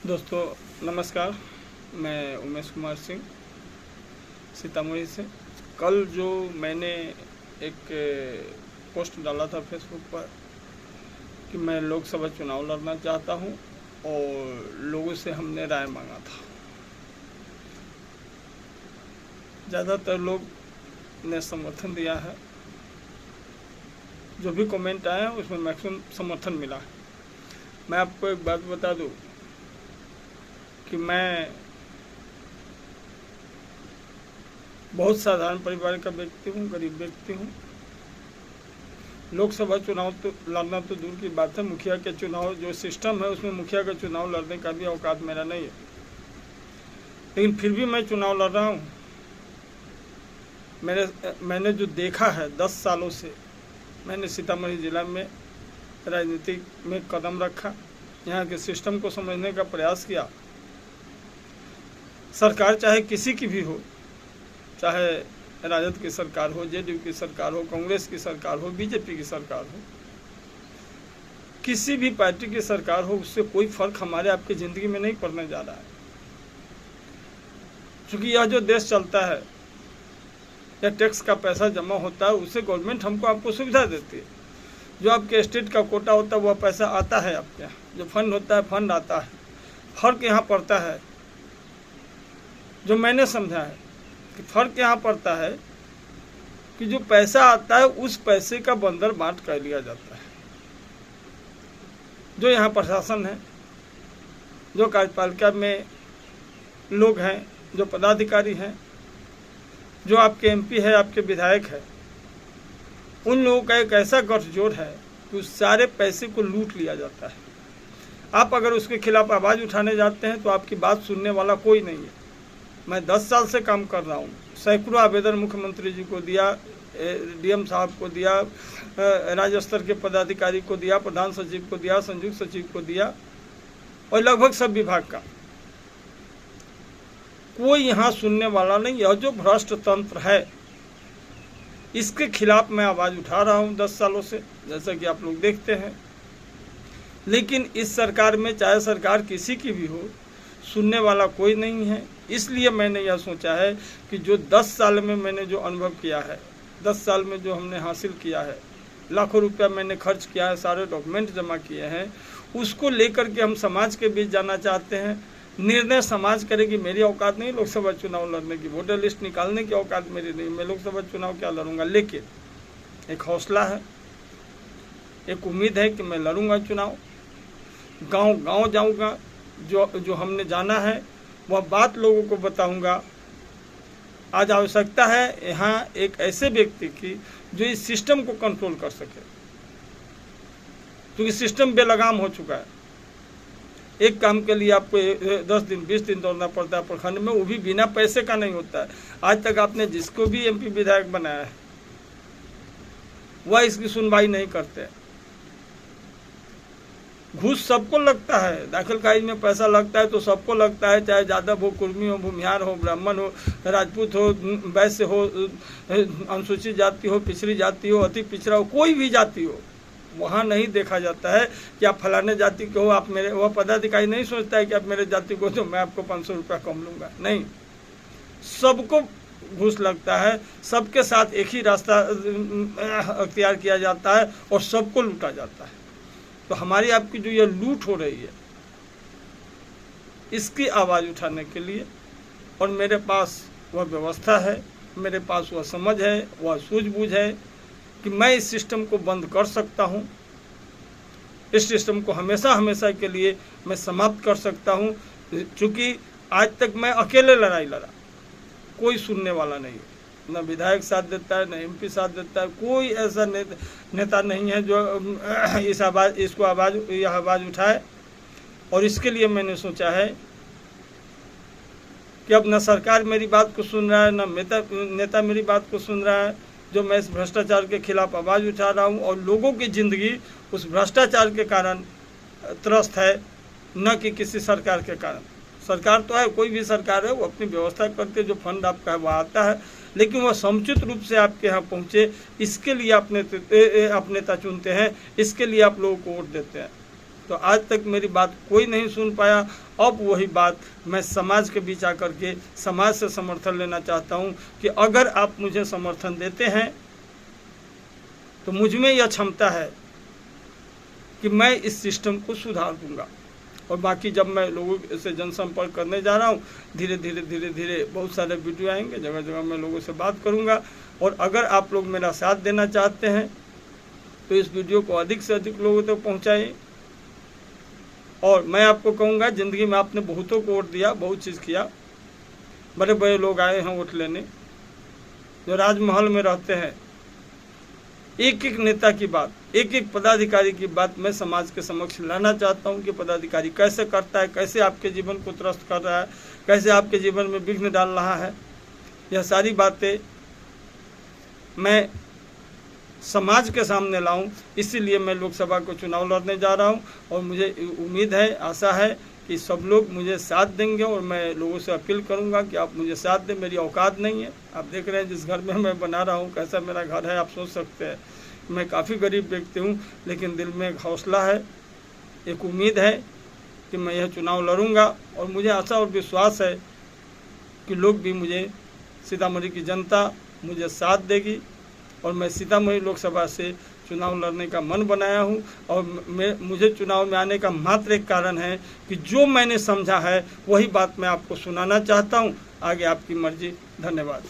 दोस्तों नमस्कार, मैं उमेश कुमार सिंह सीतामढ़ी से। कल जो मैंने एक पोस्ट डाला था फेसबुक पर कि मैं लोकसभा चुनाव लड़ना चाहता हूं और लोगों से हमने राय मांगा था। ज़्यादातर लोग ने समर्थन दिया है। जो भी कमेंट आए हैं उसमें मैक्सिमम समर्थन मिला है। मैं आपको एक बात बता दूं कि मैं बहुत साधारण परिवार का व्यक्ति हूँ, गरीब व्यक्ति हूँ। लोकसभा चुनाव तो लड़ना तो दूर की बात है, मुखिया के चुनाव जो सिस्टम है उसमें मुखिया का चुनाव लड़ने का भी औकात मेरा नहीं है, लेकिन फिर भी मैं चुनाव लड़ रहा हूँ। मैंने जो देखा है 10 सालों से, मैंने सीतामढ़ी जिला में राजनीति में कदम रखा, यहाँ के सिस्टम को समझने का प्रयास किया। सरकार चाहे किसी की भी हो, चाहे राजद की सरकार हो, जेडीयू की सरकार हो, कांग्रेस की सरकार हो, बीजेपी की सरकार हो, किसी भी पार्टी की सरकार हो, उससे कोई फर्क हमारे आपकी ज़िंदगी में नहीं पड़ने जा रहा है। क्योंकि यह जो देश चलता है या टैक्स का पैसा जमा होता है, उससे गवर्नमेंट हमको आपको सुविधा देती है। जो आपके स्टेट का कोटा होता है वह पैसा आता है आपके यहाँ, जो फंड होता है फंड आता है। फर्क यहाँ पड़ता है, जो मैंने समझा है कि फर्क यहाँ पड़ता है कि जो पैसा आता है उस पैसे का बंदर बांट कर लिया जाता है। जो यहाँ प्रशासन है, जो कार्यपालिका में लोग हैं, जो पदाधिकारी हैं, जो आपके एमपी है, आपके विधायक है, उन लोगों का एक ऐसा गठजोड़ है कि उस सारे पैसे को लूट लिया जाता है। आप अगर उसके खिलाफ आवाज़ उठाने जाते हैं तो आपकी बात सुनने वाला कोई नहीं है। मैं 10 साल से काम कर रहा हूँ, सैकड़ों आवेदन मुख्यमंत्री जी को दिया, डीएम साहब को दिया, राज्य स्तर के पदाधिकारी को दिया, प्रधान सचिव को दिया, संयुक्त सचिव को दिया, और लगभग सब विभाग का। कोई यहाँ सुनने वाला नहीं। यह जो भ्रष्ट तंत्र है इसके खिलाफ मैं आवाज़ उठा रहा हूँ 10 सालों से, जैसा कि आप लोग देखते हैं। लेकिन इस सरकार में, चाहे सरकार किसी की भी हो, सुनने वाला कोई नहीं है। इसलिए मैंने यह सोचा है कि जो 10 साल में मैंने जो अनुभव किया है, 10 साल में जो हमने हासिल किया है, लाखों रुपया मैंने खर्च किया है, सारे डॉक्यूमेंट जमा किए हैं, उसको लेकर के हम समाज के बीच जाना चाहते हैं। निर्णय समाज करेगी, मेरी औकात नहीं लोकसभा चुनाव लड़ने की, वोटर लिस्ट निकालने की औकात मेरी नहीं। मैं लोकसभा चुनाव क्या लड़ूंगा, लेकिन एक हौसला है, एक उम्मीद है कि मैं लड़ूंगा चुनाव। गांव गांव जाऊंगा, जो हमने जाना है वह बात लोगों को बताऊंगा। आज आवश्यकता है यहाँ एक ऐसे व्यक्ति की जो इस सिस्टम को कंट्रोल कर सके, क्योंकि सिस्टम बेलगाम हो चुका है। एक काम के लिए आपको 10 दिन 20 दिन दौड़ना पड़ता है प्रखंड में, वो भी बिना पैसे का नहीं होता है। आज तक आपने जिसको भी एमपी विधायक बनाया है वह इसकी सुनवाई नहीं करते। घूस सबको लगता है, दाखिल खारिज में पैसा लगता है तो सबको लगता है, चाहे यादव हो, कुर्मी हो, भूमिहार हो, ब्राह्मण हो, राजपूत हो, वैश्य हो, अनुसूचित जाति हो, पिछड़ी जाति हो, अति पिछड़ा हो, कोई भी जाति हो। वहाँ नहीं देखा जाता है कि आप फलाने जाति के हो, आप मेरे, वह पदाधिकारी नहीं सोचता है कि आप मेरे जाति को तो मैं आपको 500 रुपया कम लूँगा। नहीं, सबको घूस लगता है, सबके साथ एक ही रास्ता अख्तियार किया जाता है और सबको लूटा जाता है। तो हमारी आपकी जो ये लूट हो रही है, इसकी आवाज़ उठाने के लिए, और मेरे पास वह व्यवस्था है, मेरे पास वह समझ है, वह सूझबूझ है कि मैं इस सिस्टम को बंद कर सकता हूँ। इस सिस्टम को हमेशा हमेशा के लिए मैं समाप्त कर सकता हूँ। चूँकि आज तक मैं अकेले लड़ाई लड़ा, कोई सुनने वाला नहीं है, न विधायक साथ देता है, न एमपी साथ देता है, कोई ऐसा नेता नहीं है जो यह आवाज़ उठाए। और इसके लिए मैंने सोचा है कि अब न सरकार मेरी बात को सुन रहा है, न नेता मेरी बात को सुन रहा है, जो मैं इस भ्रष्टाचार के खिलाफ आवाज़ उठा रहा हूँ। और लोगों की ज़िंदगी उस भ्रष्टाचार के कारण त्रस्त है, न कि किसी सरकार के कारण। सरकार तो है, कोई भी सरकार है, वो अपनी व्यवस्था करके जो फंड आपका है वह आता है, लेकिन वह समुचित रूप से आपके यहाँ पहुँचे, इसके लिए आप नेता चुनते हैं, इसके लिए आप लोगों को वोट देते हैं। तो आज तक मेरी बात कोई नहीं सुन पाया। अब वही बात मैं समाज के बीच आकर के समाज से समर्थन लेना चाहता हूं कि अगर आप मुझे समर्थन देते हैं तो मुझ में यह क्षमता है कि मैं इस सिस्टम को सुधार दूंगा। और बाकी जब मैं लोगों से जनसंपर्क करने जा रहा हूँ, धीरे धीरे बहुत सारे वीडियो आएंगे, जगह जगह मैं लोगों से बात करूँगा। और अगर आप लोग मेरा साथ देना चाहते हैं तो इस वीडियो को अधिक से अधिक लोगों तक पहुँचाइए। और मैं आपको कहूँगा, ज़िंदगी में आपने बहुतों को वोट दिया, बहुत चीज़ किया, बड़े बड़े लोग आए हैं वोट लेने, जो राजमहल में रहते हैं। एक एक नेता की बात, एक एक पदाधिकारी की बात मैं समाज के समक्ष लाना चाहता हूं कि पदाधिकारी कैसे करता है, कैसे आपके जीवन को त्रस्त कर रहा है, कैसे आपके जीवन में विघ्न डाल रहा है। यह सारी बातें मैं समाज के सामने लाऊं, इसीलिए मैं लोकसभा को चुनाव लड़ने जा रहा हूं। और मुझे उम्मीद है, आशा है कि सब लोग मुझे साथ देंगे। और मैं लोगों से अपील करूंगा कि आप मुझे साथ दें। मेरी औकात नहीं है, आप देख रहे हैं जिस घर में मैं बना रहा हूं, कैसा मेरा घर है, आप सोच सकते हैं। मैं काफ़ी गरीब व्यक्ति हूं, लेकिन दिल में एक हौसला है, एक उम्मीद है कि मैं यह चुनाव लड़ूंगा। और मुझे आशा और विश्वास है कि लोग भी मुझे, सीतामढ़ी की जनता मुझे साथ देगी। और मैं सीतामढ़ी लोकसभा से चुनाव लड़ने का मन बनाया हूं। और मुझे चुनाव में आने का मात्र एक कारण है कि जो मैंने समझा है वही बात मैं आपको सुनाना चाहता हूं। आगे आपकी मर्जी। धन्यवाद।